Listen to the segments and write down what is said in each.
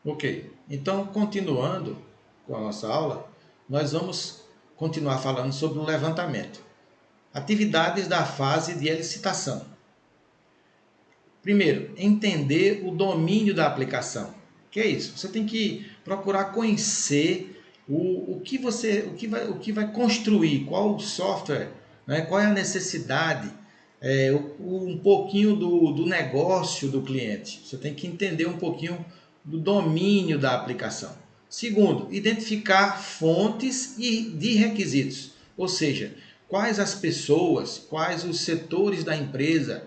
Ok, então continuando com a nossa aula, nós vamos continuar falando sobre o levantamento. Atividades da fase de elicitação. Primeiro, entender o domínio da aplicação. Que é isso? Você tem que procurar conhecer o que vai construir, qual o software, né? Qual é a necessidade, um pouquinho do negócio do cliente. Você tem que entender um pouquinho do domínio da aplicação. Segundo, identificar fontes e de requisitos, ou seja, quais as pessoas, quais os setores da empresa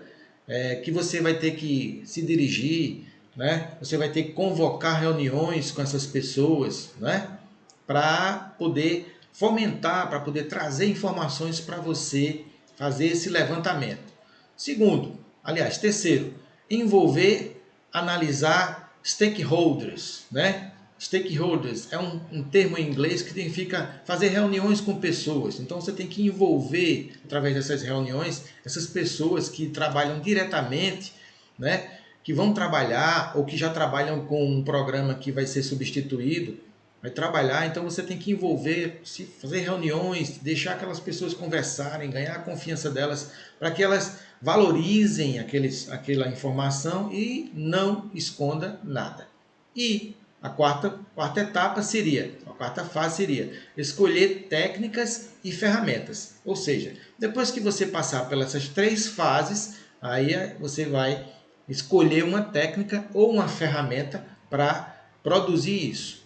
que você vai ter que se dirigir, né? Você vai ter que convocar reuniões com essas pessoas, né? Para poder fomentar, para poder trazer informações para você fazer esse levantamento. Segundo, aliás, terceiro, envolver, analisar stakeholders, né? Stakeholders é um termo em inglês que significa fazer reuniões com pessoas. Então você tem que envolver, através dessas reuniões, essas pessoas que trabalham diretamente, né? Que vão trabalhar ou que já trabalham com um programa que vai ser substituído, vai trabalhar. Então você tem que envolver, fazer reuniões, deixar aquelas pessoas conversarem, ganhar a confiança delas, para que elas valorizem aquela informação e não esconda nada. E a quarta etapa seria, a quarta fase seria escolher técnicas e ferramentas. Ou seja, depois que você passar pelas três fases, aí você vai escolher uma técnica ou uma ferramenta para produzir isso.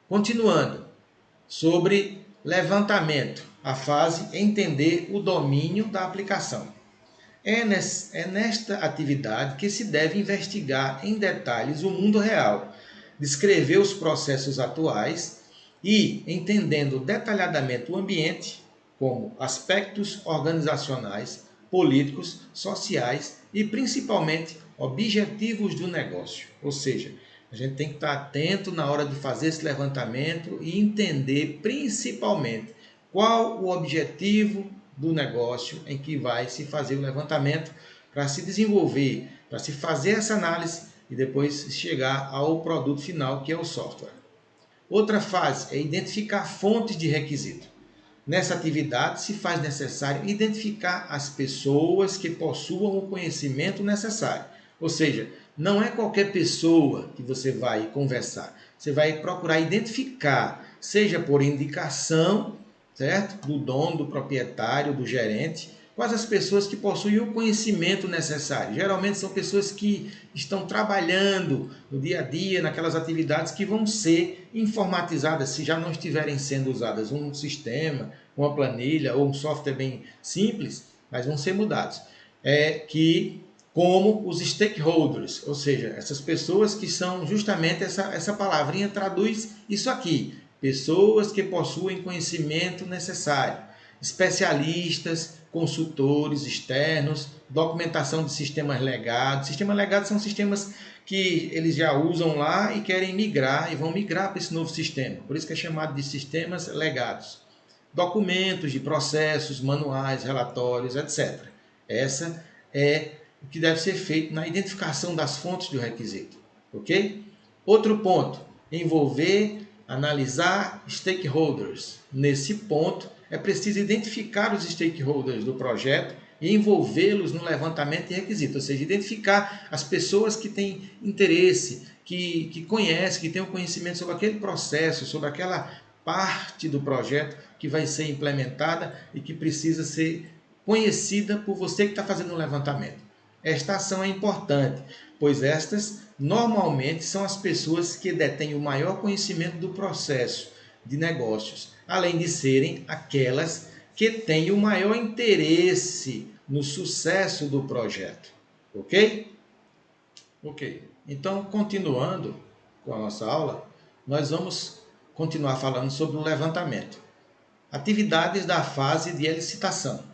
Continuando, sobre levantamento, a fase entender o domínio da aplicação. É nesta atividade que se deve investigar em detalhes o mundo real, descrever os processos atuais e, entendendo detalhadamente o ambiente, como aspectos organizacionais, políticos, sociais e principalmente objetivos do negócio. Ou seja, a gente tem que estar atento na hora de fazer esse levantamento e entender principalmente qual o objetivo do negócio em que vai se fazer o levantamento para se desenvolver, para se fazer essa análise e depois chegar ao produto final, que é o software. Outra fase é identificar fontes de requisito. Nessa atividade se faz necessário identificar as pessoas que possuam o conhecimento necessário. Ou seja, não é qualquer pessoa que você vai conversar. Você vai procurar identificar, seja por indicação, certo? Do dono, do proprietário, do gerente, quais as pessoas que possuem o conhecimento necessário. Geralmente são pessoas que estão trabalhando no dia a dia, naquelas atividades que vão ser informatizadas, se já não estiverem sendo usadas um sistema, uma planilha ou um software bem simples, mas vão ser mudados. Como os stakeholders, ou seja, essas pessoas que são justamente essa palavrinha traduz isso aqui, pessoas que possuem conhecimento necessário, especialistas, consultores externos, documentação de sistemas legados. Sistemas legados são sistemas que eles já usam lá e querem migrar e vão migrar para esse novo sistema. Por isso que é chamado de sistemas legados. Documentos de processos, manuais, relatórios, etc. Essa é o que deve ser feito na identificação das fontes do requisito. Ok? Outro ponto, envolver, analisar stakeholders. Nesse ponto, é preciso identificar os stakeholders do projeto e envolvê-los no levantamento de requisitos, ou seja, identificar as pessoas que têm interesse, que conhecem, que têm o conhecimento sobre aquele processo, sobre aquela parte do projeto que vai ser implementada e que precisa ser conhecida por você que está fazendo um levantamento. Esta ação é importante, pois estas normalmente são as pessoas que detêm o maior conhecimento do processo de negócios, além de serem aquelas que têm o maior interesse no sucesso do projeto. Ok? Ok. Então, continuando com a nossa aula, nós vamos continuar falando sobre o levantamento. Atividades da fase de elicitação.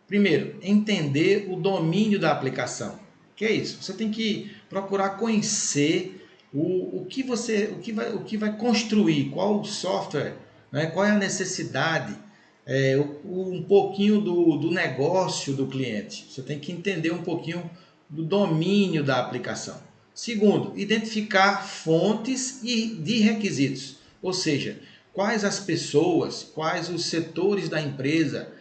Primeiro, entender o domínio da aplicação. Que é isso? Você tem que procurar conhecer o que vai construir, qual o software, né? Qual é a necessidade, um pouquinho do negócio do cliente. Você tem que entender um pouquinho do domínio da aplicação. Segundo, identificar fontes e de requisitos, ou seja, quais as pessoas, quais os setores da empresa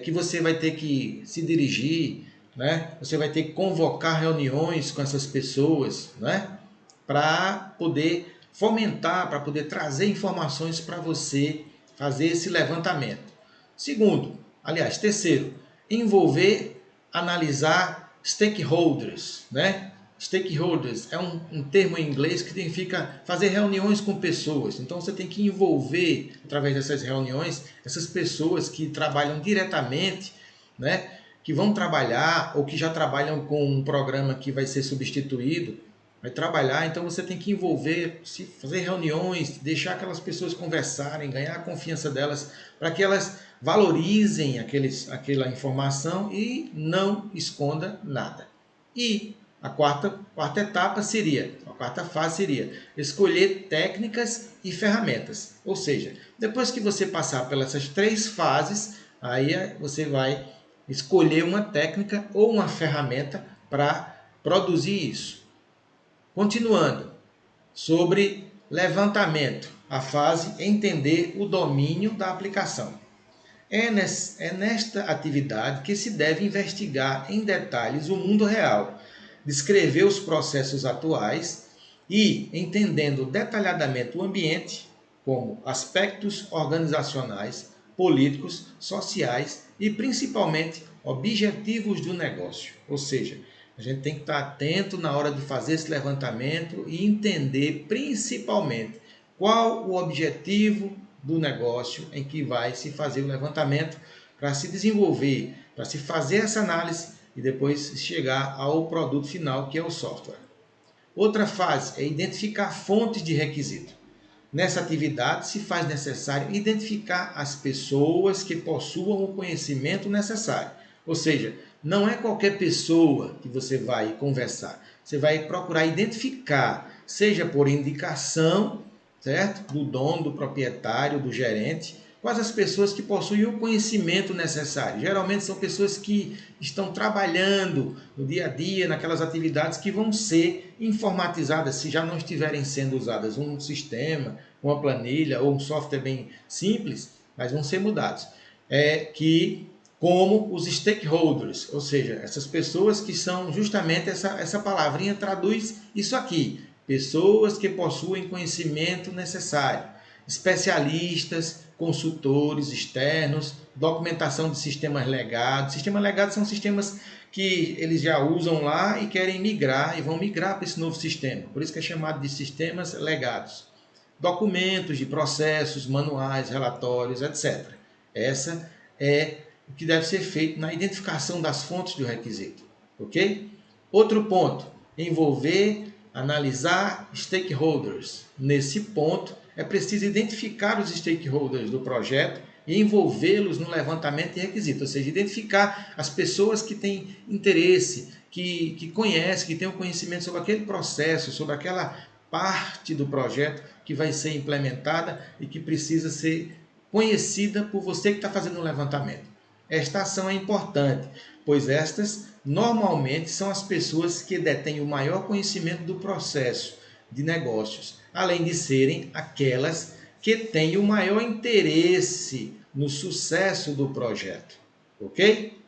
que você vai ter que se dirigir, né? Você vai ter que convocar reuniões com essas pessoas, né? Para poder fomentar, para poder trazer informações para você fazer esse levantamento. Segundo, aliás, terceiro, envolver, analisar stakeholders, né? Stakeholders é um termo em inglês que significa fazer reuniões com pessoas. Então você tem que envolver, através dessas reuniões, essas pessoas que trabalham diretamente, né? Que vão trabalhar ou que já trabalham com um programa que vai ser substituído, vai trabalhar. Então você tem que envolver, fazer reuniões, deixar aquelas pessoas conversarem, ganhar a confiança delas, para que elas valorizem aquela informação e não esconda nada. E a quarta etapa seria, a quarta fase seria escolher técnicas e ferramentas. Ou seja, depois que você passar pelas três fases, aí você vai escolher uma técnica ou uma ferramenta para produzir isso. Continuando, sobre levantamento, a fase entender o domínio da aplicação. É nesta atividade que se deve investigar em detalhes o mundo real, descrever os processos atuais e, entendendo detalhadamente o ambiente, como aspectos organizacionais, políticos, sociais e principalmente objetivos do negócio. Ou seja, a gente tem que estar atento na hora de fazer esse levantamento e entender principalmente qual o objetivo do negócio em que vai se fazer o levantamento para se desenvolver, para se fazer essa análise e depois chegar ao produto final, que é o software. Outra fase é identificar fontes de requisito. Nessa atividade se faz necessário identificar as pessoas que possuam o conhecimento necessário. Ou seja, não é qualquer pessoa que você vai conversar. Você vai procurar identificar, seja por indicação, certo? Do dono, do proprietário, do gerente, quais as pessoas que possuem o conhecimento necessário. Geralmente são pessoas que estão trabalhando no dia a dia, naquelas atividades que vão ser informatizadas, se já não estiverem sendo usadas um sistema, uma planilha ou um software bem simples, mas vão ser mudados. Como os stakeholders, ou seja, essas pessoas que são justamente essa palavrinha traduz isso aqui, pessoas que possuem conhecimento necessário, especialistas, consultores externos, documentação de sistemas legados. Sistemas legados são sistemas que eles já usam lá e querem migrar e vão migrar para esse novo sistema. Por isso que é chamado de sistemas legados. Documentos de processos, manuais, relatórios, etc. Essa é o que deve ser feito na identificação das fontes do requisito. Ok? Outro ponto, envolver, analisar stakeholders. Nesse ponto, é preciso identificar os stakeholders do projeto e envolvê-los no levantamento de requisitos, ou seja, identificar as pessoas que têm interesse, que conhecem, que têm o conhecimento sobre aquele processo, sobre aquela parte do projeto que vai ser implementada e que precisa ser conhecida por você que está fazendo um levantamento. Esta ação é importante, pois estas normalmente são as pessoas que detêm o maior conhecimento do processo de negócios, além de serem aquelas que têm o maior interesse no sucesso do projeto. Ok?